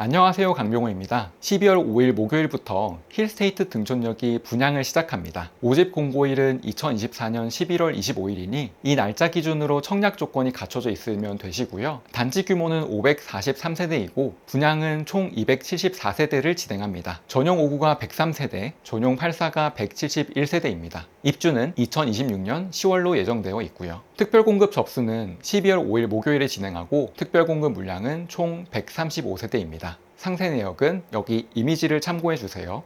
안녕하세요, 강병호입니다. 12월 5일 목요일부터 힐스테이트 등촌역이 분양을 시작합니다. 모집 공고일은 2024년 11월 25일이니 이 날짜 기준으로 청약 조건이 갖춰져 있으면 되시고요. 단지 규모는 543세대이고 분양은 총 274세대를 진행합니다. 전용 5구가 103세대, 전용 84가 171세대입니다. 입주는 2026년 10월로 예정되어 있고요. 특별공급 접수는 12월 5일 목요일에 진행하고 특별공급 물량은 총 135세대입니다. 상세 내역은 여기 이미지를 참고해 주세요.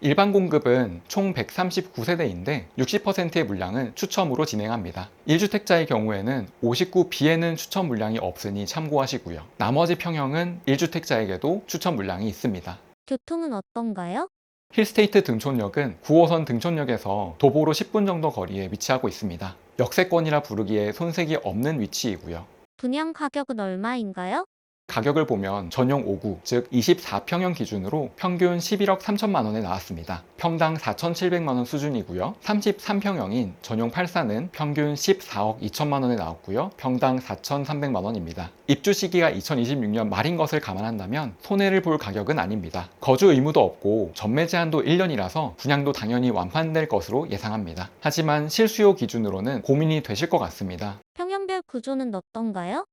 일반 공급은 총 139세대인데 60%의 물량은 추첨으로 진행합니다. 1주택자의 경우에는 59B에는 추첨 물량이 없으니 참고하시고요. 나머지 평형은 1주택자에게도 추첨 물량이 있습니다. 교통은 어떤가요? 힐스테이트 등촌역은 9호선 등촌역에서 도보로 10분 정도 거리에 위치하고 있습니다. 역세권이라 부르기에 손색이 없는 위치이고요. 분양 가격은 얼마인가요? 가격을 보면 전용 5구, 즉 24평형 기준으로 평균 11억 3천만 원에 나왔습니다. 평당 4,700만 원 수준이고요. 33평형인 전용 84는 평균 14억 2천만 원에 나왔고요. 평당 4,300만 원입니다. 입주 시기가 2026년 말인 것을 감안한다면 손해를 볼 가격은 아닙니다. 거주 의무도 없고 전매 제한도 1년이라서 분양도 당연히 완판될 것으로 예상합니다. 하지만 실수요 기준으로는 고민이 되실 것 같습니다. 평형별 구조는 어떤가요?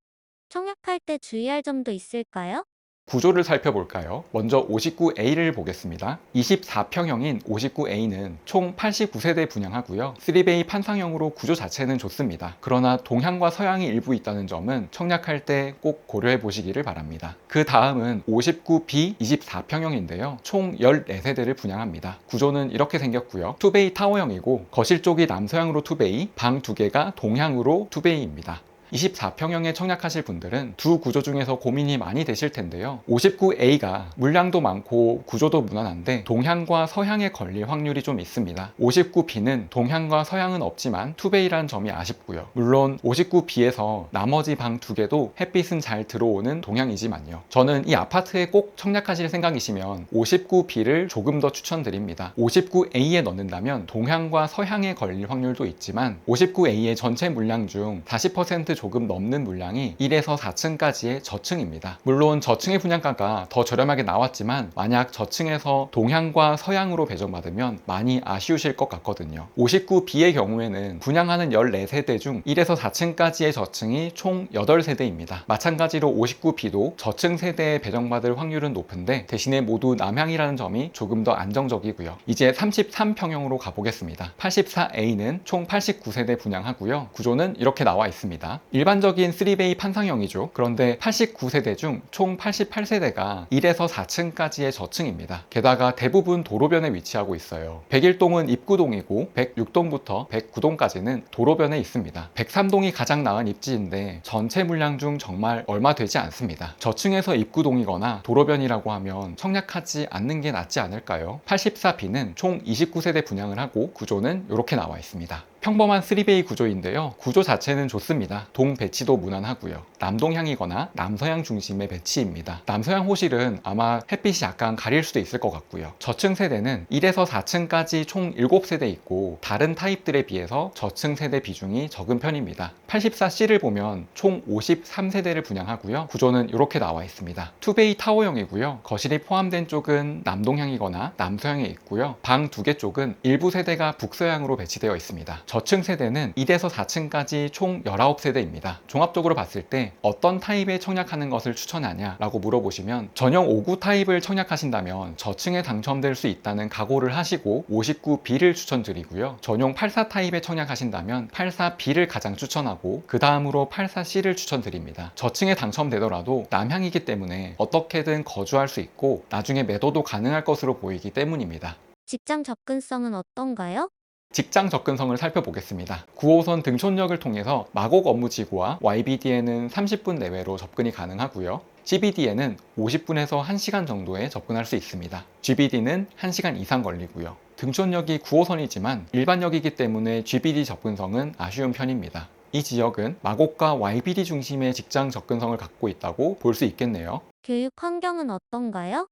청약할 때 주의할 점도 있을까요? 구조를 살펴볼까요? 먼저 59A를 보겠습니다. 24평형인 59A는 총 89세대 분양하고요. 3베이 판상형으로 구조 자체는 좋습니다. 그러나 동향과 서양이 일부 있다는 점은 청약할 때 꼭 고려해 보시기를 바랍니다. 그 다음은 59B 24평형인데요. 총 14세대를 분양합니다. 구조는 이렇게 생겼고요. 2베이 타워형이고 거실 쪽이 남서향으로 2베이, 방 2개가 동향으로 2베이입니다. 24평형에 청약하실 분들은 두 구조 중에서 고민이 많이 되실 텐데요. 59A가 물량도 많고 구조도 무난한데 동향과 서향에 걸릴 확률이 좀 있습니다. 59B는 동향과 서향은 없지만 투베이라는 점이 아쉽고요. 물론 59B에서 나머지 방 두 개도 햇빛은 잘 들어오는 동향이지만요. 저는 이 아파트에 꼭 청약하실 생각이시면 59B를 조금 더 추천드립니다. 59A에 넣는다면 동향과 서향에 걸릴 확률도 있지만 59A의 전체 물량 중 40% 조금 넘는 물량이 1에서 4층까지의 저층입니다. 물론 저층의 분양가가 더 저렴하게 나왔지만 만약 저층에서 동향과 서향으로 배정받으면 많이 아쉬우실 것 같거든요. 59B의 경우에는 분양하는 14세대 중 1에서 4층까지의 저층이 총 8세대입니다. 마찬가지로 59B도 저층 세대에 배정받을 확률은 높은데 대신에 모두 남향이라는 점이 조금 더 안정적이고요. 이제 33평형으로 가보겠습니다. 84A는 총 89세대 분양하고요. 구조는 이렇게 나와 있습니다. 일반적인 3베이 판상형이죠. 그런데 89세대 중 총 88세대가 1에서 4층까지의 저층입니다. 게다가 대부분 도로변에 위치하고 있어요. 101동은 입구동이고 106동부터 109동까지는 도로변에 있습니다. 103동이 가장 나은 입지인데 전체 물량 중 정말 얼마 되지 않습니다. 저층에서 입구동이거나 도로변이라고 하면 청약하지 않는 게 낫지 않을까요? 84B는 총 29세대 분양을 하고 구조는 이렇게 나와 있습니다. 평범한 3베이 구조인데요. 구조 자체는 좋습니다. 동 배치도 무난하고요. 남동향이거나 남서향 중심의 배치입니다. 남서향 호실은 아마 햇빛이 약간 가릴 수도 있을 것 같고요. 저층 세대는 1에서 4층까지 총 7세대 있고 다른 타입들에 비해서 저층 세대 비중이 적은 편입니다. 84C를 보면 총 53세대를 분양하고요. 구조는 이렇게 나와 있습니다. 2베이 타워형이고요. 거실이 포함된 쪽은 남동향이거나 남서향에 있고요. 방 2개 쪽은 일부 세대가 북서향으로 배치되어 있습니다. 저층 세대는 1에서 4층까지 총 19세대입니다. 종합적으로 봤을 때 어떤 타입에 청약하는 것을 추천하냐 라고 물어보시면 전용 5구 타입을 청약하신다면 저층에 당첨될 수 있다는 각오를 하시고 59B를 추천드리고요. 전용 84 타입에 청약하신다면 84B를 가장 추천하고 그 다음으로 84C를 추천드립니다. 저층에 당첨되더라도 남향이기 때문에 어떻게든 거주할 수 있고 나중에 매도도 가능할 것으로 보이기 때문입니다. 직장 접근성은 어떤가요? 직장 접근성을 살펴보겠습니다. 9호선 등촌역을 통해서 마곡 업무지구와 YBD에는 30분 내외로 접근이 가능하고요. CBD에는 50분에서 1시간 정도에 접근할 수 있습니다. GBD는 1시간 이상 걸리고요. 등촌역이 9호선이지만 일반역이기 때문에 GBD 접근성은 아쉬운 편입니다. 이 지역은 마곡과 YBD 중심의 직장 접근성을 갖고 있다고 볼 수 있겠네요. 교육 환경은 어떤가요?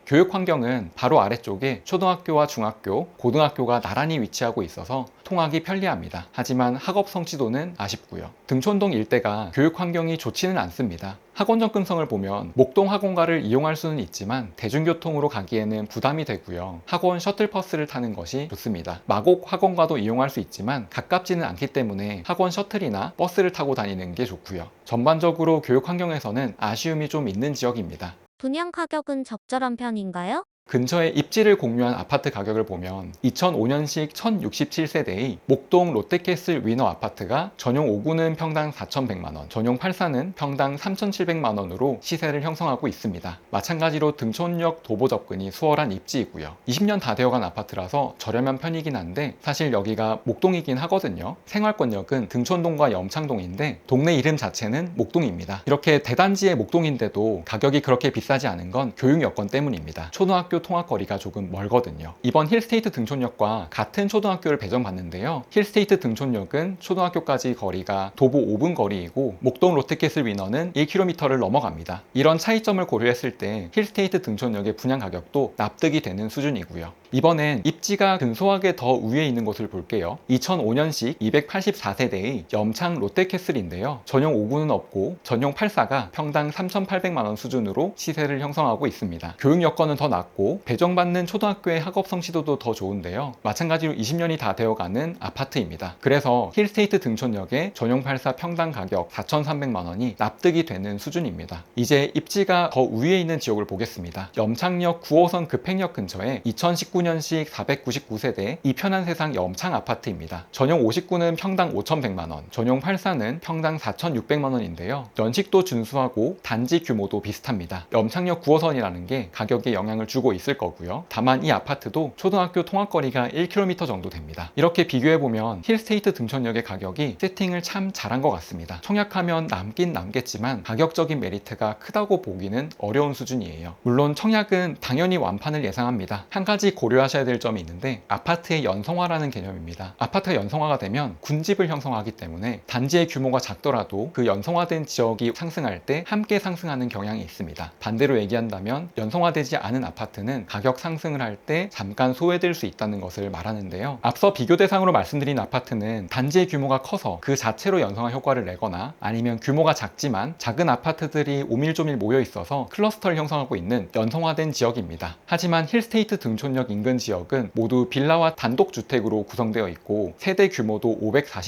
교육 환경은 바로 아래쪽에 초등학교와 중학교, 고등학교가 나란히 위치하고 있어서 통학이 편리합니다. 하지만 학업 성취도는 아쉽고요. 등촌동 일대가 교육 환경이 좋지는 않습니다. 학원 접근성을 보면 목동 학원가를 이용할 수는 있지만 대중교통으로 가기에는 부담이 되고요. 학원 셔틀버스를 타는 것이 좋습니다. 마곡 학원가도 이용할 수 있지만 가깝지는 않기 때문에 학원 셔틀이나 버스를 타고 다니는 게 좋고요. 전반적으로 교육 환경에서는 아쉬움이 좀 있는 지역입니다. 분양 가격은 적절한 편인가요? 근처에 입지를 공유한 아파트 가격을 보면 2005년식 1067세대의 목동 롯데캐슬 위너 아파트가 전용 5구는 평당 4,100만원, 전용 8사는 평당 3,700만원으로 시세를 형성하고 있습니다. 마찬가지로 등촌역 도보 접근이 수월한 입지이고요. 20년 다 되어간 아파트라서 저렴한 편이긴 한데 사실 여기가 목동이긴 하거든요. 생활권역은 등촌동과 염창동인데 동네 이름 자체는 목동입니다. 이렇게 대단지의 목동인데도 가격이 그렇게 비싸지 않은 건 교육 여건 때문입니다. 초등학교 통학거리가 조금 멀거든요. 이번 힐스테이트 등촌역과 같은 초등학교를 배정받는데요. 힐스테이트 등촌역은 초등학교까지 거리가 도보 5분 거리이고 목동 롯데캐슬 위너는 1km를 넘어갑니다. 이런 차이점을 고려했을 때 힐스테이트 등촌역의 분양 가격도 납득이 되는 수준이고요. 이번엔 입지가 근소하게 더 위에 있는 곳을 볼게요. 2005년식 284세대의 염창 롯데캐슬인데요. 전용 5구는 없고 전용 8사가 평당 3,800만원 수준으로 시세를 형성하고 있습니다. 교육 여건은 더 낮고 배정받는 초등학교의 학업 성취도도 더 좋은데요. 마찬가지로 20년이 다 되어가는 아파트입니다. 그래서 힐스테이트 등촌역의 전용 8사 평당 가격 4,300만원이 납득이 되는 수준입니다. 이제 입지가 더 위에 있는 지역을 보겠습니다. 염창역 9호선 급행역 근처에 2019년식 499세대 이편한 세상 염창 아파트입니다. 전용 59는 평당 5,100만원, 전용 84는 평당 4,600만원인데요. 연식도 준수하고 단지 규모도 비슷합니다. 염창역 9호선이라는 게 가격에 영향을 주고 있을 거고요. 다만 이 아파트도 초등학교 통학거리가 1km 정도 됩니다. 이렇게 비교해보면 힐스테이트 등촌역의 가격이 세팅을 참 잘한 것 같습니다. 청약하면 남긴 남겠지만 가격적인 메리트가 크다고 보기는 어려운 수준이에요. 물론 청약은 당연히 완판을 예상합니다. 한 가지 고려하셔야 될 점이 있는데 아파트의 연성화라는 개념입니다. 아파트가 연성화가 되면 군집을 형성하기 때문에 단지의 규모가 작더라도 그 연성화된 지역이 상승할 때 함께 상승하는 경향이 있습니다. 반대로 얘기한다면 연성화되지 않은 아파트는 가격 상승을 할 때 잠깐 소외될 수 있다는 것을 말하는데요. 앞서 비교 대상으로 말씀드린 아파트는 단지의 규모가 커서 그 자체로 연성화 효과를 내거나 아니면 규모가 작지만 작은 아파트들이 오밀조밀 모여 있어서 클러스터를 형성하고 있는 연성화된 지역입니다. 하지만 힐스테이트 등촌역 인근 지역은 모두 빌라와 단독주택으로 구성되어 있고 세대 규모도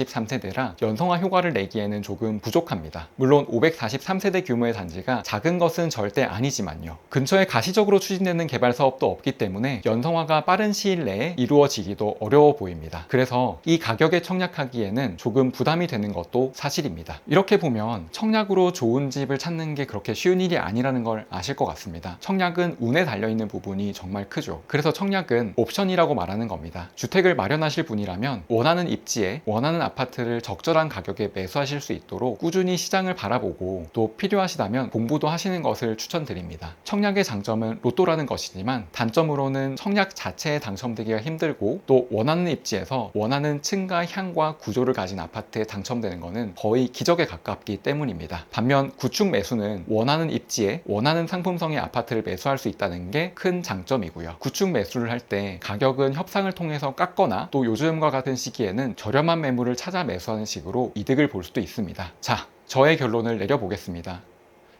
543세대라 연성화 효과를 내기에는 조금 부족합니다. 물론 543세대 규모의 단지가 작은 것은 절대 아니지만요. 근처에 가시적으로 추진되는 개발 사업도 없기 때문에 연성화가 빠른 시일 내에 이루어지기도 어려워 보입니다. 그래서 이 가격에 청약하기에는 조금 부담이 되는 것도 사실입니다. 이렇게 보면 청약으로 좋은 집을 찾는 게 그렇게 쉬운 일이 아니라는 걸 아실 것 같습니다. 청약은 운에 달려있는 부분이 정말 크죠. 그래서 청약은 옵션이라고 말하는 겁니다. 주택을 마련하실 분이라면 원하는 입지에 원하는 아파트를 적절한 가격에 매수하실 수 있도록 꾸준히 시장을 바라보고 또 필요하시다면 공부도 하시는 것을 추천드립니다. 청약의 장점은 로또라는 것이지만 단점으로는 청약 자체에 당첨되기가 힘들고 또 원하는 입지에서 원하는 층과 향과 구조를 가진 아파트에 당첨되는 것은 거의 기적에 가깝기 때문입니다. 반면 구축 매수는 원하는 입지에 원하는 상품성의 아파트를 매수할 수 있다는 게 큰 장점이고요. 구축 매수를 할 때 가격은 협상을 통해서 깎거나 또 요즘과 같은 시기에는 저렴한 매물을 찾아 매수하는 식으로 이득을 볼 수도 있습니다. 자, 저의 결론을 내려보겠습니다.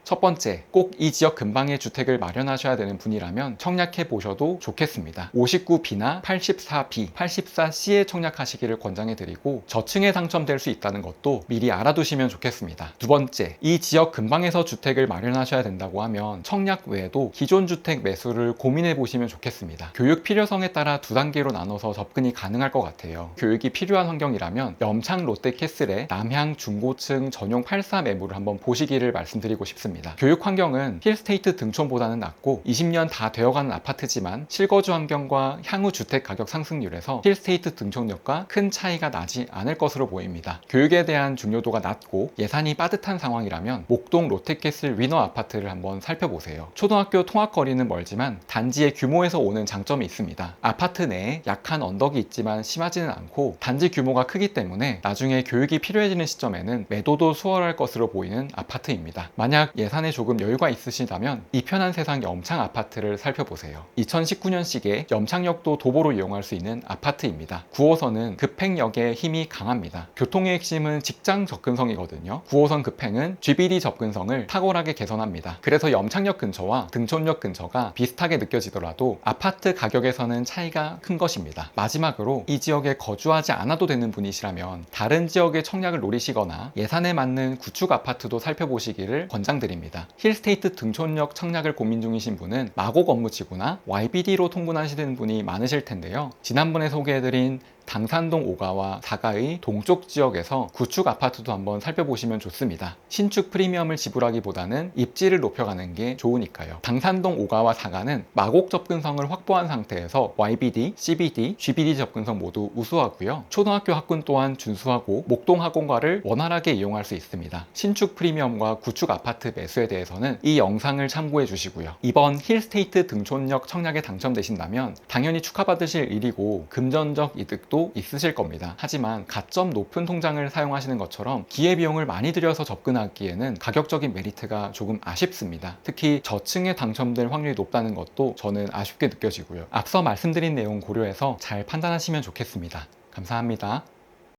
첫 번째, 꼭 이 지역 근방에 주택을 마련하셔야 되는 분이라면 청약해 보셔도 좋겠습니다. 59B나 84B, 84C에 청약하시기를 권장해 드리고 저층에 당첨될 수 있다는 것도 미리 알아두시면 좋겠습니다. 두 번째, 이 지역 근방에서 주택을 마련하셔야 된다고 하면 청약 외에도 기존 주택 매수를 고민해 보시면 좋겠습니다. 교육 필요성에 따라 두 단계로 나눠서 접근이 가능할 것 같아요. 교육이 필요한 환경이라면 염창 롯데캐슬의 남향 중고층 전용 84 매물을 한번 보시기를 말씀드리고 싶습니다. 교육 환경은 힐스테이트 등촌보다는 낮고 20년 다 되어가는 아파트지만 실거주 환경과 향후 주택 가격 상승률에서 힐스테이트 등촌역과 큰 차이가 나지 않을 것으로 보입니다. 교육에 대한 중요도가 낮고 예산이 빠듯한 상황이라면 목동 롯데캐슬 위너 아파트를 한번 살펴보세요. 초등학교 통학거리는 멀지만 단지의 규모에서 오는 장점이 있습니다. 아파트 내에 약한 언덕이 있지만 심하지는 않고 단지 규모가 크기 때문에 나중에 교육이 필요해지는 시점에는 매도도 수월할 것으로 보이는 아파트입니다. 만약 예산에 조금 여유가 있으시다면 이 편한 세상 염창 아파트를 살펴보세요. 2019년식의 염창역도 도보로 이용할 수 있는 아파트입니다. 9호선은 급행역의 힘이 강합니다. 교통의 핵심은 직장 접근성이거든요. 9호선 급행은 GBD 접근성을 탁월하게 개선합니다. 그래서 염창역 근처와 등촌역 근처가 비슷하게 느껴지더라도 아파트 가격에서는 차이가 큰 것입니다. 마지막으로 이 지역에 거주하지 않아도 되는 분이시라면 다른 지역의 청약을 노리시거나 예산에 맞는 구축 아파트도 살펴보시기를 권장드립니다. 힐스테이트 등촌역 청약을 고민 중이신 분은 마곡 업무지구나 YBD로 통근하시는 분이 많으실 텐데요. 지난번에 소개해드린 당산동 5가와 4가의 동쪽 지역에서 구축 아파트도 한번 살펴보시면 좋습니다. 신축 프리미엄을 지불하기보다는 입지를 높여가는 게 좋으니까요. 당산동 5가와 4가는 마곡 접근성을 확보한 상태에서 YBD, CBD, GBD 접근성 모두 우수하고요. 초등학교 학군 또한 준수하고 목동 학원과를 원활하게 이용할 수 있습니다. 신축 프리미엄과 구축 아파트 매수에 대해서는 이 영상을 참고해 주시고요. 이번 힐스테이트 등촌역 청약에 당첨되신다면 당연히 축하받으실 일이고 금전적 이득도 있으실 겁니다. 하지만 가점 높은 통장을 사용하시는 것처럼 기회비용을 많이 들여서 접근하기에는 가격적인 메리트가 조금 아쉽습니다. 특히 저층에 당첨될 확률이 높다는 것도 저는 아쉽게 느껴지고요. 앞서 말씀드린 내용 고려해서 잘 판단하시면 좋겠습니다. 감사합니다.